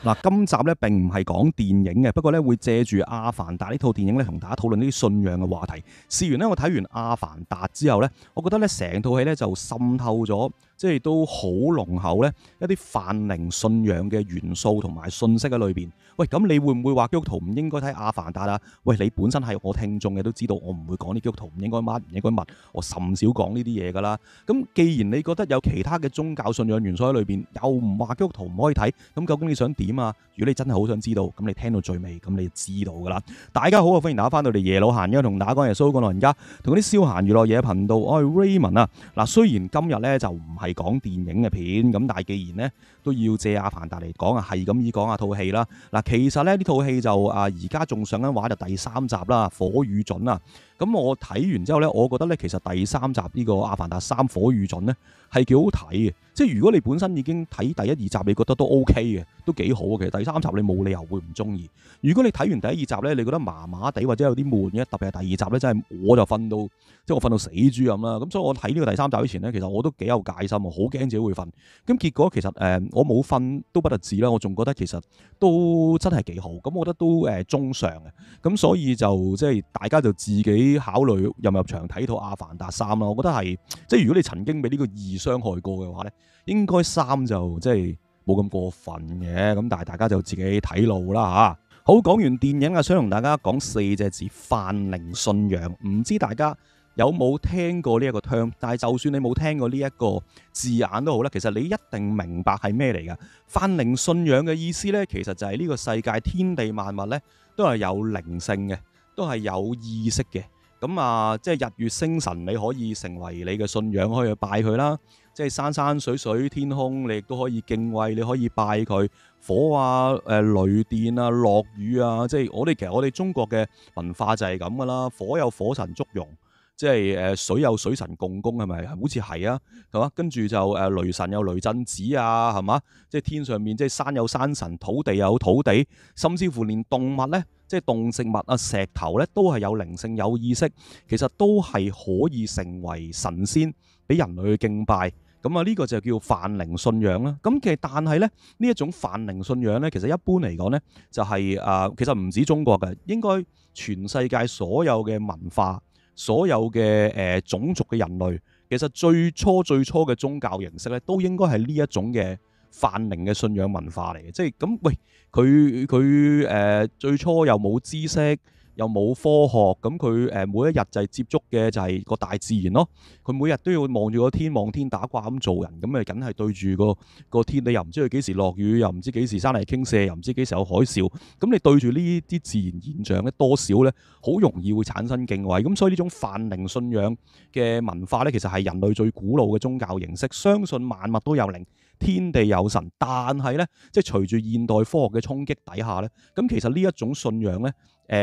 嗱，今集咧並唔係講電影嘅，不過咧會借住《阿凡達》呢套電影咧，同大家討論呢啲信仰嘅話題。試完咧，我睇完《阿凡達》之後咧，我覺得咧成套戲咧就滲透咗，即係都好濃厚咧一啲泛靈信仰嘅元素同埋信息喺裏邊。喂，咁你會唔會話基督徒唔應該睇《阿凡達》啊？喂，你本身係我聽眾嘅都知道，我唔會講啲基督徒唔應該乜唔應該物，我甚少講呢啲嘢㗎啦。咁既然你覺得有其他嘅宗教信仰元素喺裏邊，又唔話基督徒唔可以睇，咁究竟你想點啊？如果你真係好想知道，咁你聽到最尾，咁你就知道㗎啦。大家好啊，歡迎大家翻到嚟耶魯閒因為同大家講耶穌講老人家，同嗰啲消閒娛樂嘢頻道，我係 Raymond 啊。嗱，雖然今日咧就唔係講電影嘅片，咁但係既然咧都要借阿凡達嚟講啊，係咁意講下套戲啦。嗱，其實咧呢套戲就而家仲上緊畫就第3集啦，《火與準》啊。咁我睇完之後咧，我覺得咧其實第3集呢個《阿凡達3火與準》咧係幾好睇嘅。即係如果你本身已經睇第1、2集，你覺得都 OK 嘅，都幾好嘅。其實第3集你冇理由會唔中意。如果你睇完第1、2集咧，你覺得麻麻地或者有啲悶嘅，特別係第2集咧，真係我就瞓到即係我瞓到死豬咁啦。咁所以我睇呢個第3集之前咧，其實我都幾有戒心，好驚自己會瞓。咁結果其實我冇瞓都不特止啦，我仲覺得其實都真係幾好。咁我覺得都中上嘅。咁所以就即係大家就自己考慮入唔入場睇套《阿凡達3》啦。我覺得係即係如果你曾經俾呢個2傷害過嘅話咧，應該3就即係冇咁過分嘅。咁但係大家就自己睇路啦嚇。好，講完電影啊，想同大家講4隻字：泛靈信仰。唔知大家有冇聽過呢一個 term？ 但係就算你冇聽過呢一個字眼都好啦，其實你一定明白係咩嚟㗎。泛靈信仰嘅意思咧，其實就係呢個世界天地萬物咧都係有靈性嘅，都係有意識嘅。咁即係日月星辰，你可以成為你嘅信仰，可以去拜佢啦。即係山山水水天空，你亦都可以敬畏，你可以拜佢。火啊、雷電啊、落雨啊，即係其實我哋中國嘅文化就係咁噶啦。火有火神祝融，即係水有水神共工，係咪？好似係啊，係嘛？跟住就雷神有雷震子啊，係嘛？即係天上面即係山有山神，土地有土地，甚至乎連動物咧，即係動植物啊、石頭咧，都係有靈性、有意識，其實都係可以成為神仙，俾人類去敬拜。咁呢個就叫泛靈信仰啦。咁但係咧呢一種泛靈信仰咧，其實一般嚟講咧就係其實唔止中國嘅，應該全世界所有嘅文化、所有嘅種族嘅人類，其實最初嘅宗教形式咧，都應該係呢一種嘅泛靈嘅信仰文化嚟嘅。即係咁，喂，佢最初又冇知識，又冇科學，咁佢每一日就係接觸嘅就係個大自然咯。佢每日都要望住個天，望天打卦咁做人，咁咪梗係對住個天，你又唔知佢幾時落雨，又唔知幾時山泥傾瀉，又唔知幾時有海嘯。咁你對住呢啲自然現象咧，多少咧好容易會產生敬畏。咁所以呢種泛靈信仰嘅文化咧，其實係人類最古老嘅宗教形式，相信萬物都有靈，天地有神。但係咧，即係隨住現代科學嘅衝擊底下咧，咁其實呢一種信仰咧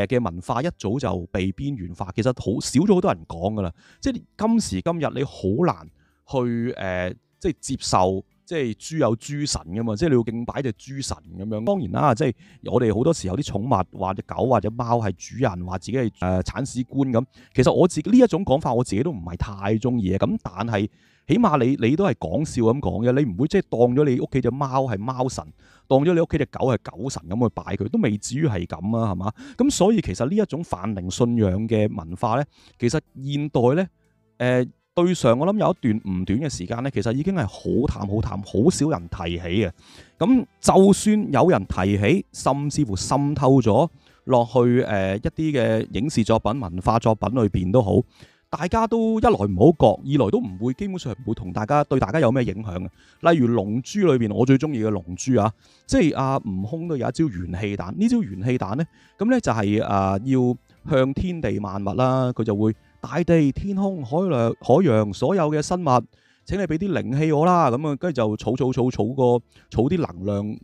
嘅文化一早就被邊緣化，其實少咗好多人講噶啦。即係今時今日你好難去即係接受，即係豬有豬神噶嘛，即係你要敬拜隻豬神咁樣。當然啦，即係我哋好多時候啲寵物或者狗或者貓係主人，話自己係鏟屎官咁。其實我自己呢一種講法，我自己都唔係太中意嘅。咁但係起碼你都係講笑咁講嘅，你唔會即係當咗你屋企隻貓係貓神，當咗你屋企隻狗係狗神咁去拜佢，都未至於係咁啊，係嘛？咁所以其實呢一種泛靈信仰嘅文化咧，其實現代咧對上我諗有一段唔短嘅時間咧，其實已經係好淡好淡，好少人提起嘅。咁就算有人提起，甚至乎滲透咗落去一啲嘅影視作品、文化作品裏邊都好。大家都一來唔好覺，二來都唔會，基本上唔會同對大家有咩影響嘅。例如《龍珠》裏邊，我最中意嘅龍珠啊，即係悟空都有一招元氣彈。呢招元氣彈咧，咁咧就係要向天地萬物啦，佢就會大地、天空、海洋所有嘅生物，請你俾啲靈氣我啦。咁跟住就儲啲能量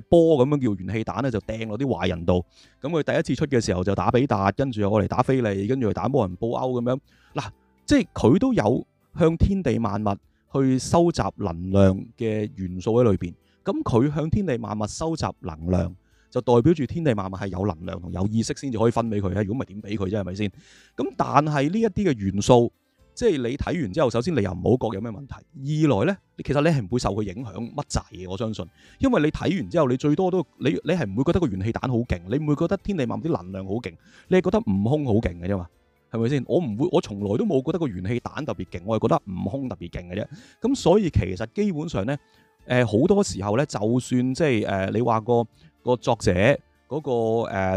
波咁樣叫元氣彈咧，就掟落啲壞人度。咁佢第一次出嘅時候就打比達，跟住又過嚟打菲利，跟住又打魔人布歐咁樣。嗱，即係佢都有向天地萬物去收集能量嘅元素喺裏邊。咁佢向天地萬物收集能量，就代表住天地萬物係有能量同有意識先至可以分俾佢。如果唔係點俾佢啫？係咪先？咁但係呢一啲嘅元素，即係你睇完之後，首先你又唔好覺有咩問題，二來咧，其實你係唔會受佢影響乜滯嘅，我相信，因為你睇完之後，你最多都你係唔會覺得個元氣彈好勁，你唔會覺得天地萬物啲能量好勁，你係覺得悟空好勁嘅啫嘛，係咪先？我唔會，我從來都冇覺得個元氣彈特別勁，我係覺得悟空特別勁嘅啫。咁所以其實基本上咧，好多時候咧，就算即係你話個作者嗰個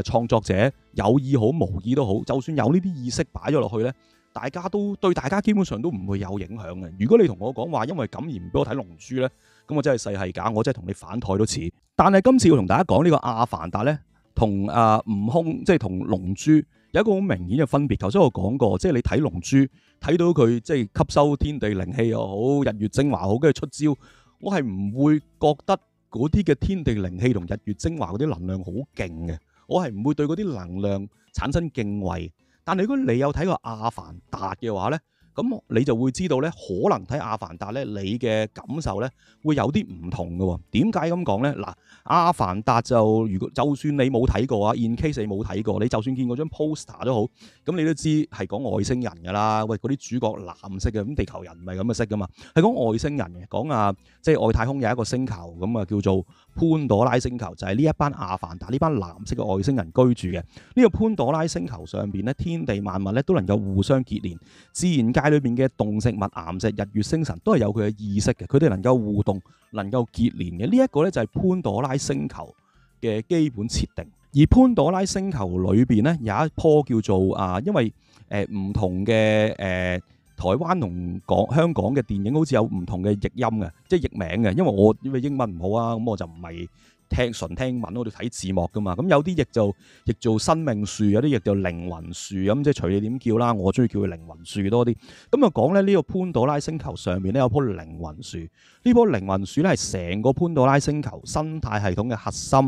創作者有意好無意都好，就算有呢啲意識擺咗落去咧。大家都對大家基本上都唔會有影響嘅。如果你同我講話因為咁而唔俾我睇龍珠呢，咁我真係世係假，我真係同你反台都似。但係今次要同大家講呢個阿凡達呢，同悟空即係同龍珠有一個好明顯嘅分別。頭先我講過，即係你睇龍珠睇到佢即係吸收天地靈氣又好，日月精華好，跟住出招，我係唔會覺得嗰啲嘅天地靈氣同日月精華嗰啲能量好勁嘅，我係唔會對嗰啲能量產生敬畏。但係如果你有睇過阿凡達嘅話呢，咁你就會知道呢，可能睇阿凡達呢，你嘅感受呢會有啲唔同嘅喎。點解咁講呢？嗱，阿凡達就如果就算你冇睇過啊 ，in case 你冇睇過，你就算見過張 poster 都好，咁你都知係講外星人㗎啦。喂，嗰啲主角藍色嘅，咁地球人唔係咁嘅色㗎嘛，係講外星人嘅，講即係外太空有一個星球咁啊，叫做潘朵拉星球，就係呢一班阿凡達呢班藍色嘅外星人居住嘅。呢個潘朵拉星球上邊咧，天地萬物咧都能夠互相結連，自然界裏邊嘅動植物、岩石、日月星辰都係有佢嘅意識嘅，佢哋能夠互動、能夠結連嘅。呢一個咧就係潘朵拉星球嘅基本設定。而潘朵拉星球裏邊咧有一棵叫做因為唔同嘅台灣同香港嘅電影好似有唔同嘅譯音嘅，即係譯名嘅。因為因為英文唔好啊，咁我就唔係純聽文，我哋睇字幕噶嘛。咁有啲譯做生命樹，有啲譯做靈魂樹，咁即係隨你點叫啦。我中意叫佢靈魂樹多啲。咁啊講咧，呢個潘朵拉星球上面咧有棵靈魂樹，呢棵靈魂樹咧係成個潘朵拉星球生態系統嘅核心。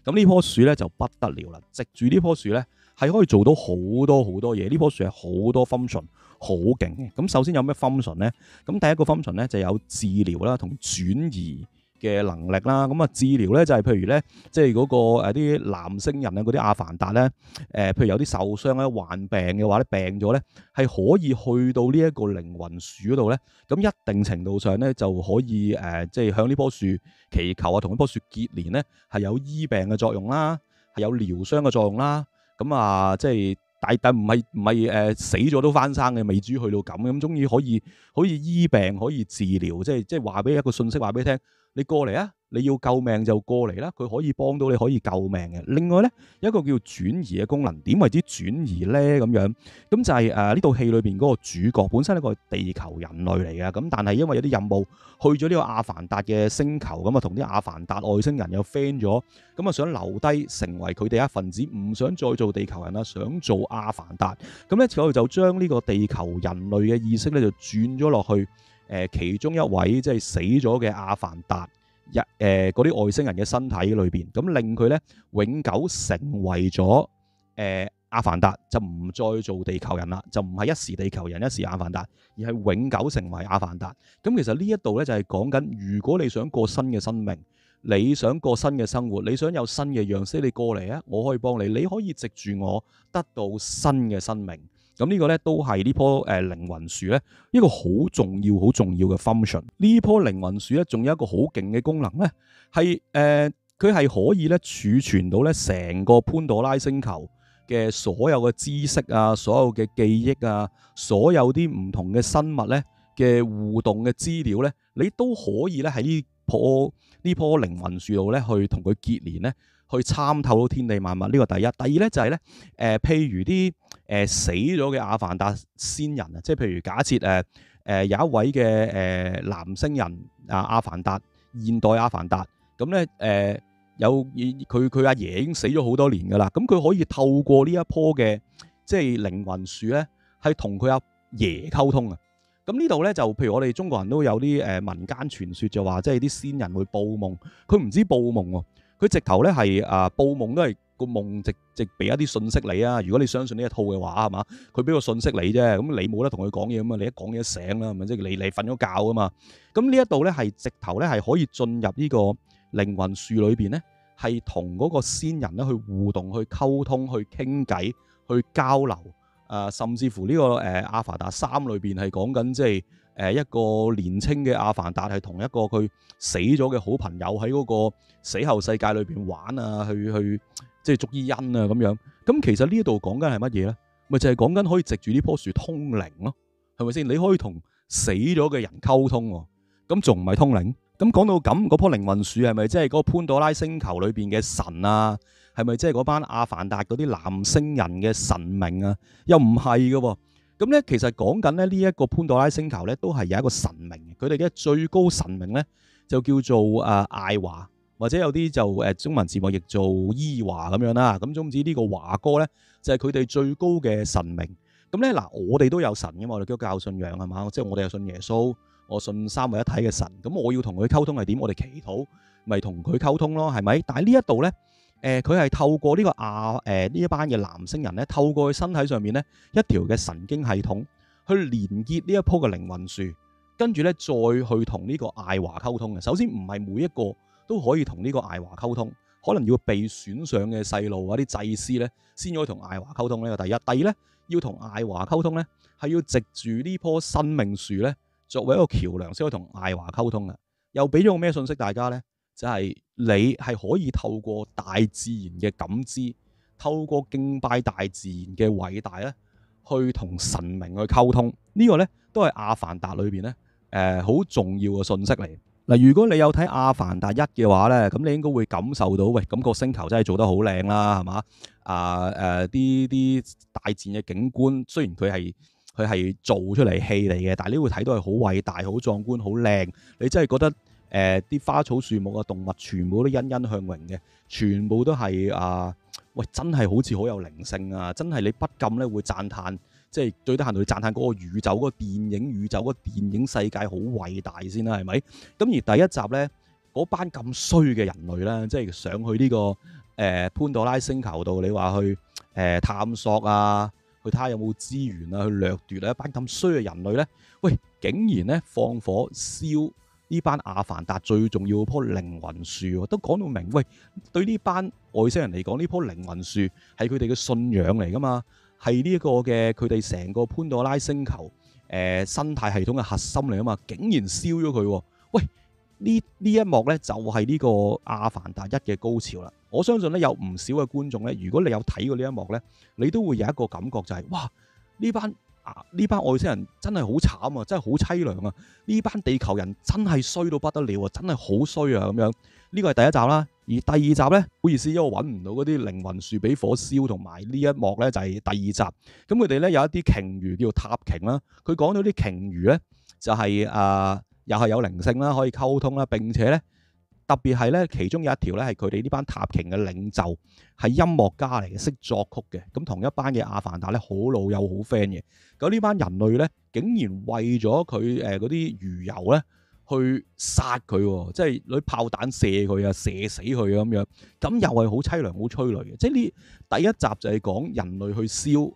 咁呢棵樹咧就不得了啦，藉住呢棵樹咧係可以做到好多好多嘢。呢棵樹係好多 function，好勁嘅。咁首先有咩 function 咧？咁第一個 function 咧就有治療啦同轉移嘅能力啦。咁啊治療咧就係譬如咧，即係嗰個啲藍星人啊，嗰啲阿凡達咧，譬如有啲受傷咧、患病嘅話咧、病咗咧，係可以去到呢一個靈魂樹嗰度咧，咁一定程度上咧就可以即係向呢棵樹祈求啊，同呢棵樹結連咧，係有醫病嘅作用啦，係有療傷嘅作用啦。咁即係但唔係死咗都翻生嘅，未至於去到咁，終於可以醫病，可以治療，即係話俾一個信息話俾你聽，你過嚟啊！你要救命就過嚟啦，佢可以幫到你，可以救命嘅。另外咧，有一個叫轉移嘅功能，點為之轉移咧？咁樣咁就係呢套戲裏邊嗰個主角本身係一個地球人類嚟嘅，咁但係因為有啲任務去咗呢個阿凡達嘅星球，咁啊同啲阿凡達外星人又 friend 咗，咁啊想留低成為佢哋一份子，唔想再做地球人啦，想做阿凡達。咁咧佢就將呢個地球人類嘅意識咧就轉咗落去其中一位即係死咗嘅阿凡達嗰啲外星人嘅身體裏邊，咁令佢咧永久成為咗阿凡達，就唔再做地球人啦，就唔係一時地球人一時阿凡達，而係永久成為阿凡達。咁其實呢一度咧就係講緊，如果你想過新嘅生命，你想過新嘅生活，你想有新嘅樣式，你過嚟啊，我可以幫你，你可以藉住我得到新嘅生命。咁呢個咧都係呢棵靈魂樹咧一個好重要嘅 function。呢棵靈魂樹咧仲有一個好勁嘅功能咧，係佢係可以咧儲存到咧成個潘朵拉星球嘅所有嘅知識啊，所有嘅記憶啊，所有啲唔同嘅生物咧嘅互動嘅資料咧，你都可以咧喺呢棵靈魂樹度咧去同佢結連咧，去參透到天地萬物。呢個第一。第二咧就係咧譬如啲死咗嘅阿凡達先人啊，即係譬如假設有一位嘅男星人阿凡達，現代阿凡達，咁咧有佢阿爺已經死咗好多年噶啦，咁佢可以透過呢一棵嘅即係靈魂樹咧，係同佢阿爺溝通啊。咁呢度咧就譬如我哋中國人都有啲民間傳說，就話即係啲先人會報夢，佢唔知報夢喎，佢直頭咧係報夢都係個夢直俾一啲信息你啊。如果你相信呢一套嘅話係嘛，佢俾個信息你啫，咁你冇得同佢講嘢啊嘛，你一講嘢醒啦，係咪即係你瞓咗覺啊嘛。咁呢一度咧係直頭咧係可以進入呢個靈魂樹裏邊咧，係同嗰個先人咧去互動、去溝通、去傾偈、去交流。甚至乎呢、個阿凡達3裏邊係講緊即係一個年青嘅阿凡達係同一個佢死咗嘅好朋友喺嗰個死後世界裏邊玩啊，去即係捉伊恩啊咁樣。咁其實呢度講緊係乜嘢咧？咪就係講緊可以藉住呢棵樹通靈咯，係咪先？你可以同死咗嘅人溝通喎，咁仲唔係通靈？咁講到咁，嗰棵靈魂樹係咪即係嗰個潘朵拉星球裏邊嘅神啊？係咪即係嗰班阿凡達嗰啲藍星人嘅神明啊？又唔係嘅喎。咁咧，其實講緊咧呢一個潘朵拉星球咧，都係有一個神明，佢哋嘅最高神明咧就叫做艾華，或者有啲就中文字幕譯做伊華咁樣啦。咁總之呢個華哥咧就係佢哋最高嘅神明。咁咧嗱，我哋都有神嘅嘛，我哋基督教信仰係嘛，即係我哋又信耶穌，我信三位一體嘅神。咁我要同佢溝通係點？我哋祈禱咪同佢溝通咯，係咪？但係呢一度咧。佢係透過呢個呢一班嘅藍星人咧，透過佢身體上面咧一條嘅神經系統去連結呢一棵嘅靈魂樹，跟住咧再去同呢個艾華溝通嘅。首先唔係每一個都可以同呢個艾華溝通，可能要被選上嘅細路啊啲祭司咧先可以同艾華溝通呢個第一。第二咧，要同艾華溝通咧係要藉住呢棵生命樹咧作為一個橋梁先可以同艾華溝通嘅。又俾咗個咩信息大家咧？就係你係可以透過大自然嘅感知，透過敬拜大自然嘅偉大咧，去同神明去溝通。呢個咧都係阿凡達裏邊咧好重要嘅信息嚟。嗱，如果你有睇阿凡達1嘅話咧，咁你應該會感受到，喂，咁個星球真係做得好靚啦，係嘛？啲大自然嘅景觀，雖然佢係做出嚟戲嚟嘅，但係你會睇到係好偉大、好壯觀、好靚。你真係覺得啲花草樹木啊、動物全部都欣欣向榮嘅，全部都係喂，真係好似好有靈性啊！真係你不禁咧會讚歎，即係最低限度你讚歎嗰個宇宙、嗰個電影宇宙、嗰個電影世界好偉大先啦，係咪？咁而第一集咧，嗰班咁衰嘅人類咧，即係上去呢個潘朵拉星球度，你話去探索啊，去睇下有冇資源啊，去掠奪啊，一班咁衰嘅人類咧，喂，竟然咧放火燒呢班阿凡達最重要嗰棵靈魂樹，都講到明，喂，對呢班外星人嚟講，呢棵靈魂樹係佢哋嘅信仰嚟噶嘛，係呢一個嘅佢哋成個潘朵拉星球生態系統嘅核心嚟啊嘛，竟然燒咗佢，喂，呢一幕咧就係呢個阿凡達1嘅高潮啦。我相信咧有唔少嘅觀眾咧，如果你有睇過呢一幕咧，你都會有一個感覺就係，哇，呢班外星人真係好慘啊，真係好凄涼啊！呢班地球人真係衰到不得了啊，真係好衰啊咁樣。呢個係第一集啦，而第二集咧，好意思，因為我揾唔到嗰啲靈魂樹俾火燒，同埋呢一幕咧就係第二集。咁佢哋咧有一啲鯨魚叫做塔鯨啦，佢講到啲鯨魚咧就係又係有靈性啦，可以溝通啦，並且咧特別係咧其中有一條咧係佢哋呢班塔鯨嘅領袖係音樂家嚟嘅，識作曲嘅。咁同一班嘅阿凡達咧好老友好 friend 嘅。咁呢班人類咧竟然為咗佢嗰啲魚油咧去殺佢，即係攞炮彈射佢啊，射死佢啊咁樣。咁又係好凄涼好催淚嘅。即係呢第一集就係講人類去燒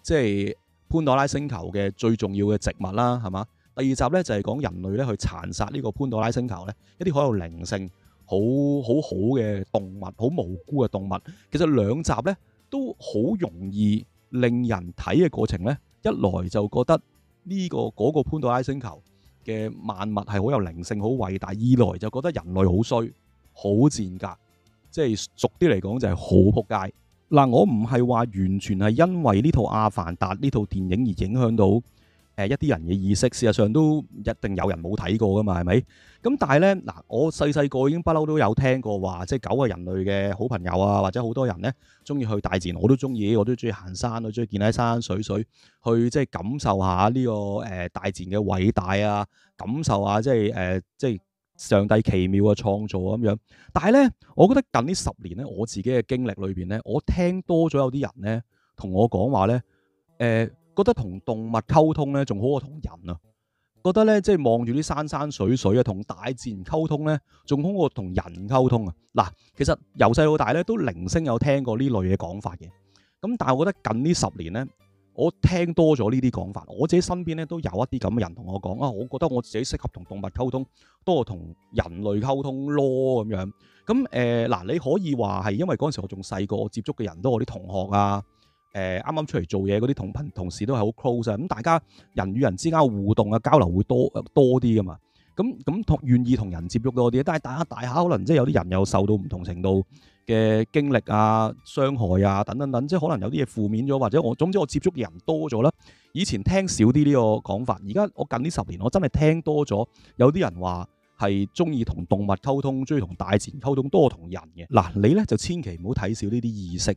即係潘朵拉星球嘅最重要嘅植物啦，係嘛？第二集咧就係講人類咧去殘殺呢個潘朵拉星球咧一啲好有靈性、好嘅動物，好無辜嘅動物。其實兩集咧都好容易令人睇嘅過程咧，一來就覺得呢嗰個潘朵拉星球嘅萬物係好有靈性、好偉大；二來就覺得人類好衰、好賤格，即係俗啲嚟講就係好仆街。嗱，我唔係話完全係因為呢套《阿凡達》呢套電影而影響到一啲人嘅意識，事實上都一定有人冇睇過噶嘛，係咪？咁但係咧，嗱，我細個已經不嬲都有聽過話，即係狗係人類嘅好朋友啊，或者好多人咧中意去大自然，我都中意行山，我中意見下山水，去即係感受下呢個大自然嘅偉大啊，感受下即係上帝奇妙嘅創造咁樣。但係咧，我覺得近呢10年咧，我自己嘅經歷裏邊咧，我聽多咗有啲人咧同我講話咧，覺得同動物溝通咧，仲好過同人啊！覺得咧，即係望住啲山水啊，同大自然溝通咧，仲好過同人溝通啊！嗱，其實由細到大咧，都零星有聽過呢類嘅講法嘅。咁但係我覺得近呢10年咧，我聽多咗呢啲講法。我自己身邊咧都有一啲咁嘅人同我講啊，我覺得我自己適合同動物溝通多過同人類溝通咯咁樣。咁嗱，你可以話係因為嗰陣時我仲細個，我接觸嘅人都係我啲同學啊。啱啱出嚟做嘢嗰啲同事都係好 close 啊，咁大家人與人之間嘅互動啊交流會多啲噶嘛。咁同願意同人接觸多啲，但係大廈可能即係有啲人又受到唔同程度嘅經歷啊、傷害啊等等等，即係可能有啲嘢負面咗，或者總之我接觸嘅人多咗啦。以前聽少啲呢個講法，而家我近呢10年我真係聽多咗，有啲人話係中意同動物溝通，中意同大自然溝通多過同人嘅。嗱，你咧就千祈唔好睇少呢啲意識，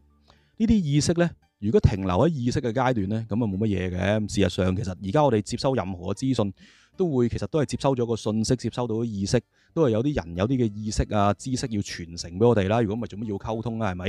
呢啲意識咧，如果停留喺意識嘅階段咧，咁啊冇乜嘢嘅。事實上，其實而家我哋接收任何嘅資訊，其實都係接收咗個信息，接收到啲意識，都係有啲人有啲嘅意識啊、知識要傳承俾我哋啦。如果唔係做乜要溝通啊？係咪？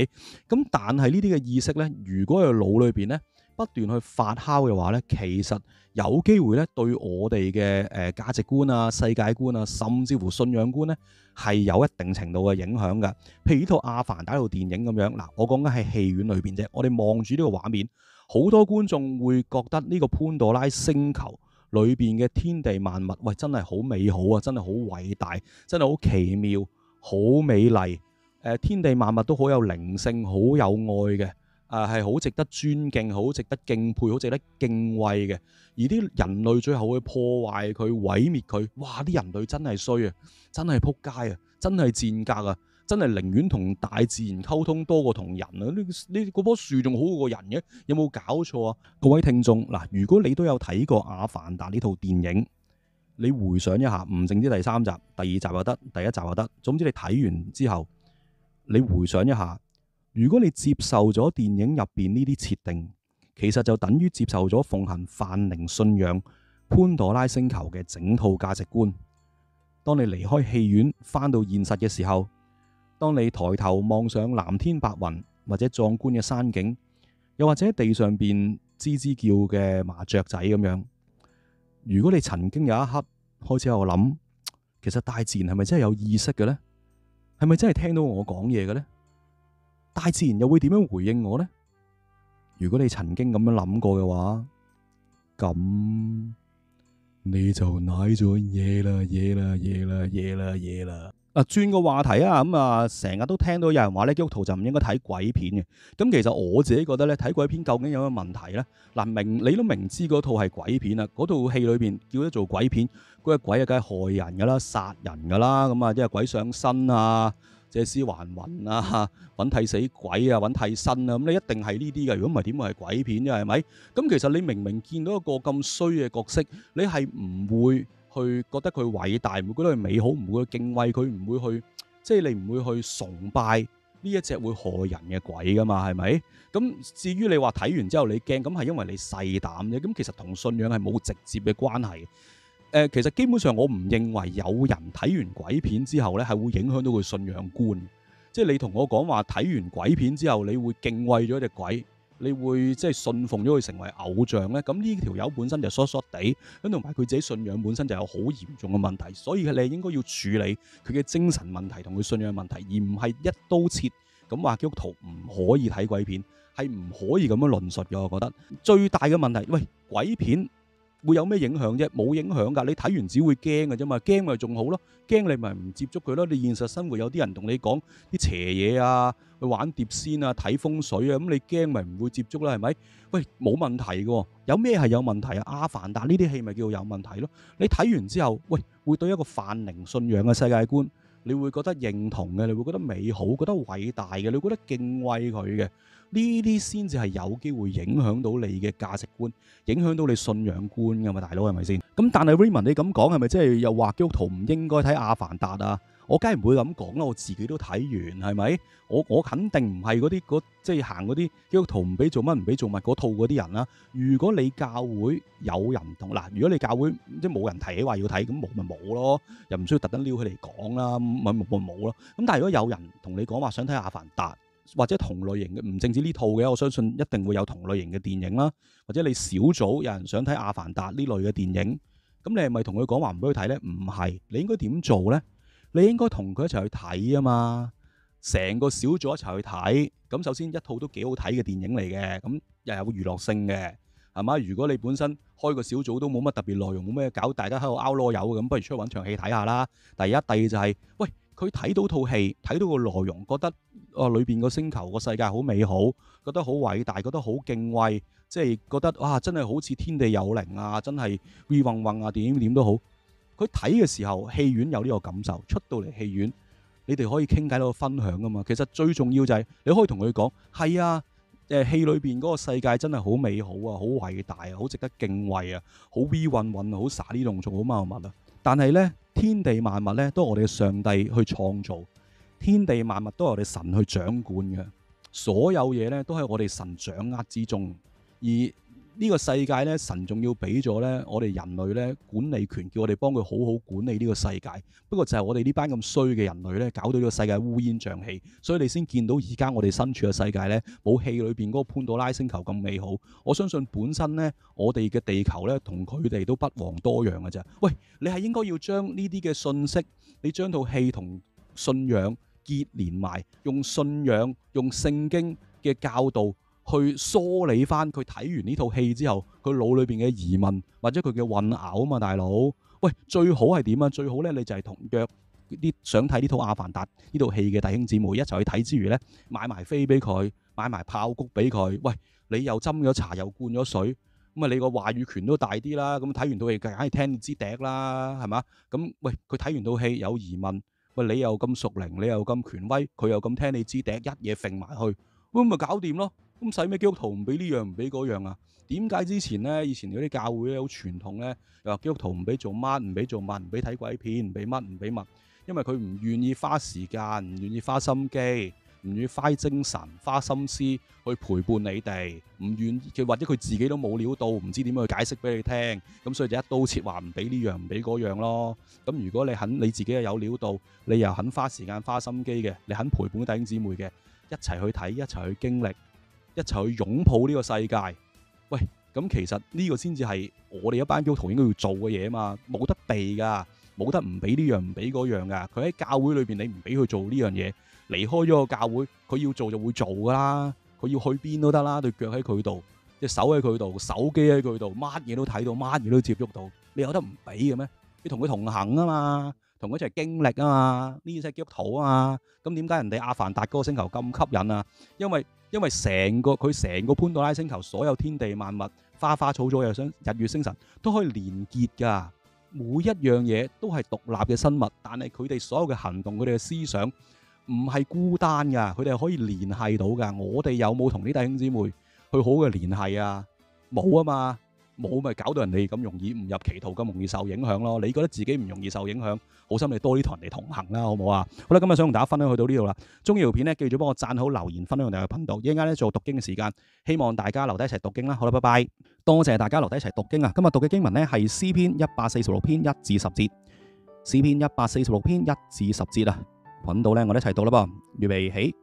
咁但係呢啲嘅意識咧，如果喺腦裏邊咧不斷去發酵嘅話咧，其實有機會咧對我哋嘅價值觀啊、世界觀啊，甚至乎信仰觀咧係有一定程度嘅影響㗎。譬如呢套《阿凡達》呢套電影咁樣，嗱，我講緊係戲院裏邊啫。我哋望住呢個畫面，好多觀眾會覺得呢個潘多拉星球裏邊嘅天地萬物，喂，真係好美好啊，真係好偉大，真係好奇妙，好美麗。天地萬物都好有靈性，好有愛嘅，係好值得尊敬，好值得敬佩，好值得敬畏嘅。而啲人類最後去破壞佢、毀滅佢，哇！啲人類真係衰啊，真係撲街啊，真係賤格啊！真係寧願同大自然溝通多過同人啊！呢嗰棵樹仲好過人嘅，有冇搞錯啊？各位聽眾嗱，如果你都有睇過《阿凡達》呢套電影，你回想一下，唔淨止第3集、第2集又得，第1集又得，總之你睇完之後，你回想一下，如果你接受咗電影入邊呢啲設定，其實就等於接受咗奉行泛靈信仰潘朵拉星球嘅整套價值觀。當你離開戲院返到現實嘅時候，當你抬頭望上藍天白雲或者壯觀嘅山景，又或者地上邊吱吱叫嘅麻雀仔咁樣，如果你曾經有一刻開始喺度諗，其實大自然係咪真係有意識嘅呢？係咪真係聽到我講嘢嘅呢？大自然又會點樣回應我呢？如果你曾經咁樣諗過嘅話，咁你就舐咗嘢啦嘢啦嘢啦嘢啦嘢啦！轉個話題啊，成日都聽到有人話咧，基督徒就唔應該睇鬼片嘅。咁其實我自己覺得咧，睇鬼片究竟有咩問題咧？嗱，你都明知嗰套係鬼片啊，嗰套戲裏邊叫得做鬼片，嗰個鬼啊梗係害人噶啦、殺人噶啦，咁啊即係鬼上身啊、借屍還魂啊、揾替死鬼啊、揾替身啊，咁你一定係呢啲嘅。如果唔係點會係鬼片啫？係咪？咁其實你明明見到一個咁衰嘅角色，你係唔會去覺得佢偉大，唔會覺得佢美好，唔會去敬畏佢，唔會去即係你唔會去崇拜呢一隻會害人嘅鬼噶嘛？係咪？咁至於你話睇完之後你驚，咁係因為你細膽啫。咁其實同信仰係冇直接嘅關係。其實基本上我唔認為有人睇完鬼片之後咧係會影響到佢信仰觀。即係你同我講話睇完鬼片之後你會敬畏咗隻鬼，你會即係信奉咗佢成為偶像咧？咁呢條友本身就疏疏地，咁同埋佢自己信仰本身就有好嚴重嘅問題，所以你應該要處理佢嘅精神問題同佢信仰問題，而唔係一刀切咁話基督徒唔可以睇鬼片，係唔可以咁樣論述嘅。我覺得最大嘅問題，喂，鬼片會有咩影響啫？冇影響㗎，你睇完只會驚嘅啫嘛，驚咪仲好咯，驚你咪唔接觸佢咯。你現實生活有啲人同你講啲邪嘢啊，去玩碟仙啊、睇風水啊，咁你驚咪唔會接觸啦，係咪？喂，冇問題嘅，有咩係有問題啊？阿凡達呢啲戲咪叫做有問題咯。你睇完之後，喂，會對一個泛靈信仰嘅世界觀，你會覺得認同嘅，你會覺得美好，覺得偉大嘅，你會覺得敬畏佢嘅。呢啲先至係有機會影響到你嘅價值觀，影響到你信仰觀㗎嘛，大佬係咪先？咁但係 Raymond 你咁講係咪即係又話基督徒唔應該睇阿凡達啊？我梗係唔會咁講啦，我自己都睇完係咪？我肯定唔係嗰啲即係行嗰啲基督徒唔俾做乜唔俾做乜嗰套嗰啲人啦。如果你教會有人同嗱，如果你教會即係冇人提起話要睇，咁冇咪冇咯，又唔需要特登撩佢嚟講啦，咪冇咯。咁但係如果有人同你講話想睇阿凡達，或者同類型嘅，唔淨止呢套嘅，我相信一定會有同類型嘅電影啦。或者你小組有人想睇《阿凡達》呢類嘅電影，咁你係咪同佢講話唔俾佢睇呢？唔係，你應該點做呢？你應該同佢一齊去睇啊嘛，成個小組一齊去睇。咁首先一套都幾好睇嘅電影嚟嘅，咁又有娛樂性嘅，係嘛？如果你本身開個小組都冇乜特別內容，冇咩搞，大家喺度拗囉柚咁，不如出去揾場戲睇下啦。第一、第二就係，喂，佢睇到套戲，睇到個內容，覺得裏邊個星球個世界好美好，覺得好偉大，覺得好敬畏，即係覺得哇真係好似天地有靈啊，真係 V 嗡嗡啊，點都好。佢睇嘅時候，戲院有呢個感受，出到嚟戲院，你哋可以傾偈喺度分享噶嘛。其實最重要就係你可以同佢講，係啊，戲裏邊嗰個世界真係好美好啊，好偉大啊，好值得敬畏啊，好 V 混混，好灑啲動作，好茂密啊。但係呢，天地萬物呢都係我哋嘅上帝去創造，天地萬物都係我哋神去掌管嘅，所有嘢呢都係我哋神掌握之中，而呢個世界咧，神仲要俾咗咧我哋人類咧管理權，叫我哋幫佢好好管理呢個世界。不過就係我哋呢班咁衰嘅人類咧，搞到呢個世界烏煙瘴氣，所以你先見到而家我哋身處嘅世界咧，冇戲裏邊嗰個潘多拉星球咁美好。我相信本身咧，我哋嘅地球咧，同佢哋都不遑多讓嘅啫。喂，你係應該要將呢啲嘅信息，你將套戲同信仰結連埋，用信仰、用聖經嘅教導去梳理翻佢睇完呢套戲之後，佢腦裏邊嘅疑問或者佢嘅混淆啊嘛，大佬。喂，最好係點啊？最好咧，你就係同約啲想睇呢套《阿凡達》呢套戲嘅弟兄姊妹一齊去睇之餘咧，買埋飛俾佢，買埋爆谷俾佢。喂，你又斟咗茶又灌咗水，咁啊你個話語權都大啲啦。咁睇完套戲梗係聽你支笛啦，係嘛？咁喂，佢睇完套戲有疑問，喂，你又咁屬靈，你又咁權威，佢又咁聽你支笛，一嘢揈埋去，咁咪搞掂咯。咁使咩基督徒唔俾呢樣唔俾嗰樣啊？點解之前咧，以前嗰啲教會咧好傳統咧，又話基督徒唔俾做乜，唔俾做乜，唔俾睇鬼片，唔俾乜，唔俾乜，因為佢唔願意花時間，唔願意花心機，唔願意花精神、花心思去陪伴你哋，唔願意或者佢自己都冇料到，唔知點樣去解釋俾你聽，咁所以就一刀切話唔俾呢樣唔俾嗰樣咯。咁如果你自己又有料到，你又肯花時間花心機嘅，你肯陪伴弟兄姊妹嘅，一齊去睇，一齊去經歷，一齊去擁抱呢個世界。喂，咁其實呢個先至係我哋一班基督徒應該要做嘅嘢啊嘛，冇得避噶，冇得唔俾呢樣唔俾嗰樣噶。佢喺教會裏邊，你唔俾佢做呢樣嘢，離開咗個教會，佢要做就會做噶啦。佢要去邊都得啦，對腳喺佢度，隻手喺佢度，手機喺佢度，乜嘢都睇到，乜嘢都接觸到，你有得唔俾嘅咩？你同佢同行啊嘛，同佢一齊經歷啊嘛，呢啲係基督徒啊嘛。咁點解人哋阿凡達嗰個星球咁吸引啊？因為成個潘多拉星球所有天地萬物、花花草草又想日月星辰都可以連結㗎，每一樣嘢都係獨立嘅生物，但係佢哋所有嘅行動、佢哋嘅思想唔係孤單㗎，佢哋係可以聯繫到㗎。我哋有冇同啲弟兄姊妹去好嘅聯繫啊？冇啊嘛。冇咪搞到人哋咁容易誤入歧途，咁容易受影響咯。你覺得自己唔容易受影響，好心你多啲同人哋同行啦，好唔好啊？好啦，今日想同大家分享去到呢度啦。中意條片咧，記住幫我讚好、留言、分享我哋嘅頻道。一陣間咧做讀經嘅時間，希望大家留低一齊讀經啦。好啦，拜拜。多謝大家留低一齊讀經啊！今日讀嘅經文咧係詩篇146篇1至10節，詩篇146篇1至10節啊。揾到咧，我哋一齊讀啦噃。預備起，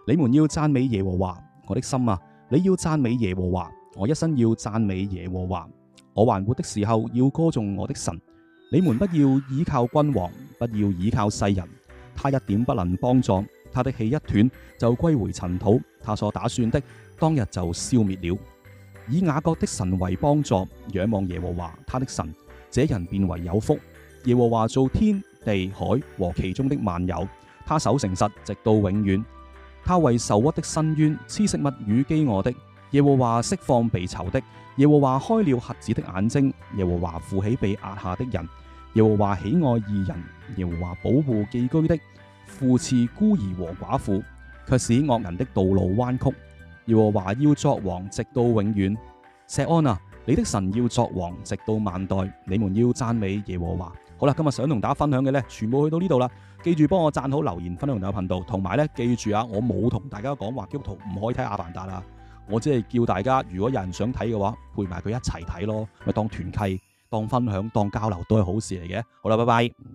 你們要讚美耶和華，我的心啊，你要讚美耶和華。我一生要讚美耶和華，我還活的時候要歌頌我的神。你們不要倚靠君王，不要倚靠世人，他一點不能幫助，他的氣一斷就歸回塵土，他所打算的當日就消滅了。以雅各的神為幫助，仰望耶和華他的神，這人便為有福。耶和華造天地海和其中的萬有，他守誠實直到永遠。他為受屈的伸冤，賜食物與飢餓的。耶和華釋放被囚的，耶和華開了瞎子的眼睛，耶和華扶起被壓下的人，耶和華喜愛義人，耶和華保護寄居的，扶持孤兒和寡婦，卻使惡人的道路彎曲。耶和華要作王直到永遠。錫安啊，你的神要作王直到萬代，你們要讚美耶和華。好啦，今日想同大家分享嘅呢，全部去到呢度啦。記住幫我讚好、留言、分享我頻道，同埋呢，記住啊，我冇同大家講話基督徒唔可以睇阿凡達啊。我只係叫大家，如果有人想睇嘅話，陪埋佢一齊睇咯，咪當團契、當分享、當交流都係好事嚟嘅。好啦，拜拜。